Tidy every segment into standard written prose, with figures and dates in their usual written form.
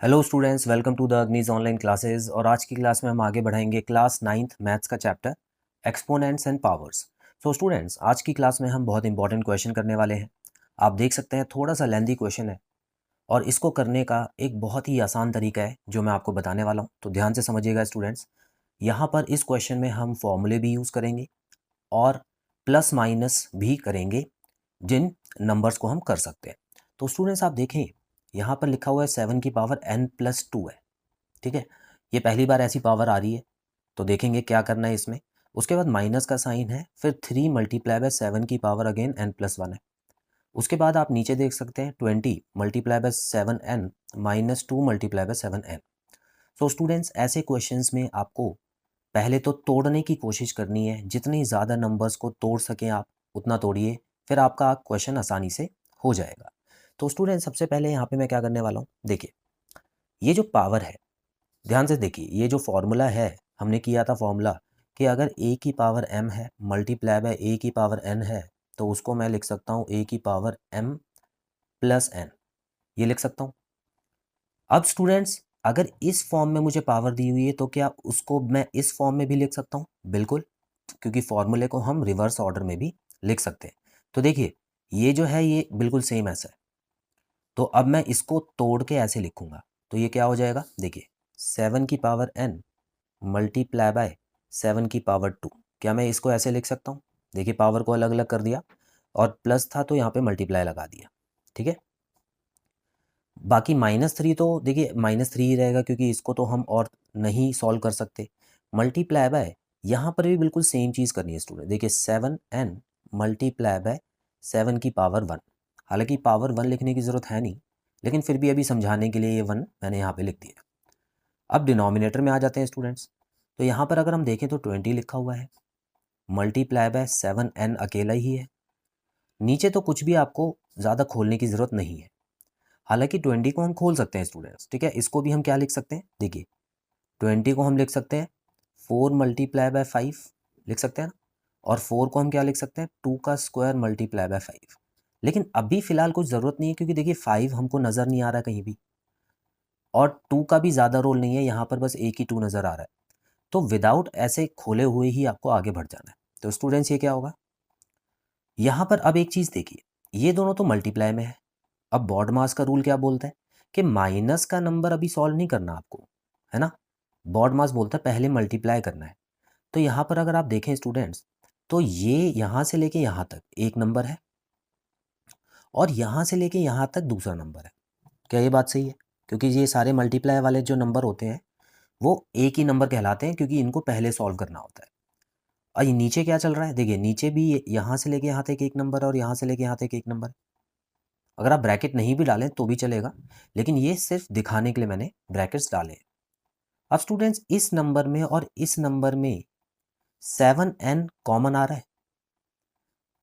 Hello students, welcome to the Agnij online classes. और आज की क्लास में हम आगे बढ़ाएंगे क्लास 9th मैथ्स का chapter exponents and powers. So students, आज की क्लास में हम बहुत इंपॉर्टेंट क्वेश्चन करने वाले हैं। आप देख सकते हैं थोड़ा सा लेंथी क्वेश्चन है और इसको करने का एक बहुत ही आसान तरीका है जो मैं आपको बताने वाला हूँ। तो ध्यान से समझिएगा स्टूडेंट्स। यहाँ पर इस क्वेश्चन में हम फॉर्मूले भी यूज़ करेंगे और प्लस माइनस भी करेंगे जिन नंबर्स को हम कर सकते हैं। तो स्टूडेंट्स आप देखें, यहाँ पर लिखा हुआ है 7 की पावर n+2 है। ठीक है, ये पहली बार ऐसी पावर आ रही है, तो देखेंगे क्या करना है इसमें। उसके बाद माइनस का साइन है, फिर 3 मल्टीप्लाई बाय 7 की पावर अगेन n+1 है। उसके बाद आप नीचे देख सकते हैं 20 multiply by 7n -2 multiply by 7n। So students, ऐसे क्वेश्चंस में आपको पहले तो तोड़ने की कोशिश करनी है। जितनी ज़्यादा नंबर्स को तोड़ सकें आप उतना तोड़िए, फिर आपका क्वेश्चन आसानी से हो जाएगा। तो स्टूडेंट, सबसे पहले यहाँ पे मैं क्या करने वाला हूँ, देखिए ये जो पावर है, ध्यान से देखिए, ये जो फॉर्मूला है हमने किया था फॉर्मूला कि अगर a की पावर m है मल्टीप्लाई बाय a की पावर n है, तो उसको मैं लिख सकता हूँ a की पावर m प्लस n, ये लिख सकता हूँ। अब स्टूडेंट्स, अगर इस फॉर्म में मुझे पावर दी हुई है तो क्या उसको मैं इस फॉर्म में भी लिख सकता हूँ? बिल्कुल, क्योंकि फॉर्मूले को हम रिवर्स ऑर्डर में भी लिख सकते हैं। तो देखिए, ये जो है ये बिल्कुल सेम ऐसा है। तो अब मैं इसको तोड़ के ऐसे लिखूंगा, तो ये क्या हो जाएगा, देखिए 7 की पावर n मल्टीप्लाई बाय 7 की पावर 2। क्या मैं इसको ऐसे लिख सकता हूँ? देखिए, पावर को अलग अलग कर दिया और प्लस था तो यहाँ पे मल्टीप्लाई लगा दिया। ठीक है, बाकी -3 तो देखिए -3 ही रहेगा क्योंकि इसको तो हम और नहीं सॉल्व कर सकते। मल्टीप्लाई बाय, यहाँ पर भी बिल्कुल सेम चीज़ करनी है स्टूडेंट। देखिए 7n मल्टीप्लाई बाय 7 की पावर 1। हालांकि पावर 1 लिखने की ज़रूरत है नहीं, लेकिन फिर भी अभी समझाने के लिए ये 1 मैंने यहाँ पे लिख दिया। अब डिनोमिनेटर में आ जाते हैं स्टूडेंट्स। तो यहाँ पर अगर हम देखें तो 20 लिखा हुआ है, मल्टीप्लाई बाय 7n अकेला ही है। नीचे तो कुछ भी आपको ज़्यादा खोलने की ज़रूरत नहीं है। हालांकि 20 को हम खोल सकते हैं स्टूडेंट्स। ठीक है, इसको भी हम क्या लिख सकते हैं, देखिए 20 को हम लिख सकते हैं 4 मल्टीप्लाई बाय 5 लिख सकते हैं ना, और 4 को हम क्या लिख सकते हैं 2 का स्क्वायर मल्टीप्लाई बाय 5। लेकिन अभी फ़िलहाल कुछ ज़रूरत नहीं है क्योंकि देखिए 5 हमको नज़र नहीं आ रहा कहीं भी, और 2 का भी ज़्यादा रोल नहीं है, यहाँ पर बस एक ही 2 नज़र आ रहा है। तो विदाउट ऐसे खोले हुए ही आपको आगे बढ़ जाना है। तो स्टूडेंट्स, ये क्या होगा, यहाँ पर अब एक चीज़ देखिए, ये दोनों तो मल्टीप्लाई में है। अब बॉड मास का रूल क्या बोलता है कि माइनस का नंबर अभी सॉल्व नहीं करना आपको, है ना। बॉड मास बोलता है पहले मल्टीप्लाई करना है। तो यहाँ पर अगर आप देखें स्टूडेंट्स, तो ये यहाँ से लेके यहाँ तक एक नंबर है और यहाँ से लेके यहाँ तक दूसरा नंबर है। क्या ये बात सही है? क्योंकि ये सारे मल्टीप्लाई वाले जो नंबर होते हैं वो एक ही नंबर कहलाते हैं क्योंकि इनको पहले सॉल्व करना होता है। और ये नीचे क्या चल रहा है, देखिए नीचे भी यहाँ से लेके यहाँ तक एक नंबर है और यहाँ से लेके यहाँ तक एक नंबर है। अगर आप ब्रैकेट नहीं भी डालें तो भी चलेगा, लेकिन ये सिर्फ दिखाने के लिए मैंने ब्रैकेट्स डाले हैं। अब स्टूडेंट्स, इस नंबर में और इस नंबर में 7n कॉमन आ रहा है।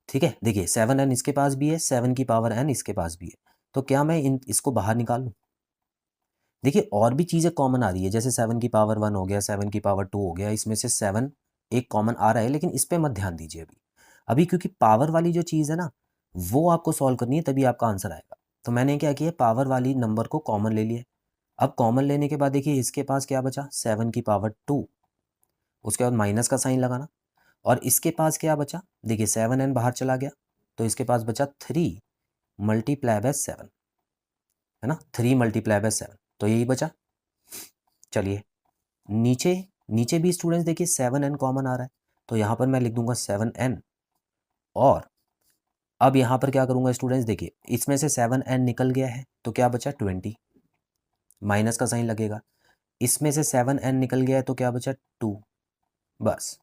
ठीक है, देखिए 7n इसके पास भी है, 7 की पावर n इसके पास भी है। तो क्या मैं इसको बाहर निकाल लूँ? देखिए और भी चीज़ें कॉमन आ रही है, जैसे 7 की पावर 1 हो गया, 7 की पावर 2 हो गया, इसमें से 7 एक कॉमन आ रहा है, लेकिन इस पे मत ध्यान दीजिए अभी। अभी क्योंकि पावर वाली जो चीज़ है ना, वो आपको सॉल्व करनी है, तभी आपका आंसर आएगा। तो मैंने क्या किया, पावर वाली नंबर को कॉमन ले लिया। अब कॉमन लेने के बाद देखिए इसके पास क्या बचा, 7 की पावर 2। उसके बाद माइनस का साइन लगाना, और इसके पास क्या बचा, देखिए 7n बाहर चला गया, तो इसके पास बचा 3 मल्टीप्लाई बाय 7, है ना, 3 मल्टीप्लाई बाय 7, तो यही बचा। चलिए नीचे, नीचे भी स्टूडेंट्स देखिए 7n कॉमन आ रहा है, तो यहाँ पर मैं लिख दूंगा 7n। और अब यहाँ पर क्या करूँगा स्टूडेंट्स, देखिए इसमें से 7n निकल गया है तो क्या बचा 20, माइनस का साइन लगेगा। इसमें से 7n निकल गया है तो क्या बचा 2, बस।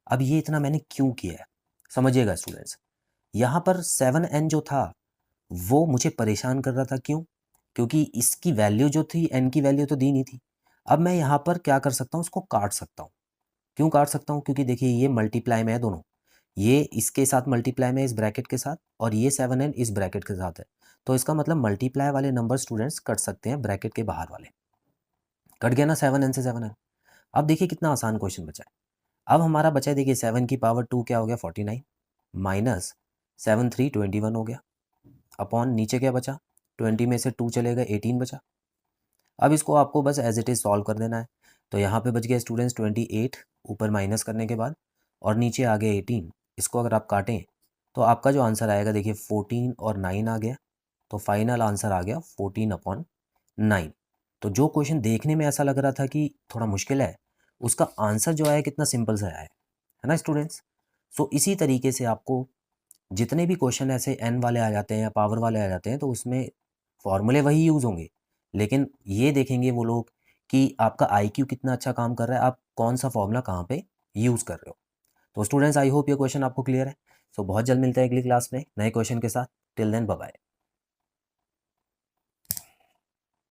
अब ये इतना मैंने क्यों किया है समझिएगा स्टूडेंट्स। यहाँ पर 7n जो था वो मुझे परेशान कर रहा था, क्यों, क्योंकि इसकी वैल्यू जो थी n की वैल्यू तो दी नहीं थी। अब मैं यहाँ पर क्या कर सकता हूँ, उसको काट सकता हूँ। क्यों काट सकता हूँ, क्योंकि देखिए ये मल्टीप्लाई में है दोनों, ये इसके साथ मल्टीप्लाई में इस ब्रैकेट के साथ, और ये 7n इस ब्रैकेट के साथ है। तो इसका मतलब मल्टीप्लाई वाले नंबर स्टूडेंट्स कट सकते हैं ब्रैकेट के बाहर वाले। कट गया ना 7n से 7n। अब देखिए कितना आसान क्वेश्चन बचा है। अब हमारा बचा है, देखिए 7 की पावर 2 क्या हो गया 49, माइनस 7 3 21 हो गया, अपॉन नीचे क्या बचा, 20 में से 2 चले गए 18 बचा। अब इसको आपको बस एज इट इज़ सॉल्व कर देना है। तो यहाँ पे बच गया स्टूडेंट्स 28 ऊपर माइनस करने के बाद, और नीचे आ गया 18। इसको अगर आप काटें तो आपका जो आंसर आएगा देखिए 14 और 9 आ गया। तो फाइनल आंसर आ गया 14/9। तो जो क्वेश्चन देखने में ऐसा लग रहा था कि थोड़ा मुश्किल है, उसका आंसर जो आया कितना सिंपल सा आया है ना स्टूडेंट्स। सो इसी तरीके से आपको जितने भी क्वेश्चन ऐसे एन वाले आ जाते हैं या पावर वाले आ जाते हैं तो उसमें फॉर्मूले वही यूज़ होंगे, लेकिन ये देखेंगे वो लोग कि आपका आईक्यू कितना अच्छा काम कर रहा है, आप कौन सा फॉर्मूला कहाँ पे यूज़ कर रहे हो। तो स्टूडेंट्स आई होप ये क्वेश्चन आपको क्लियर है। सो बहुत जल्द मिलते हैं अगली क्लास में नए क्वेश्चन के साथ। Till then bye bye.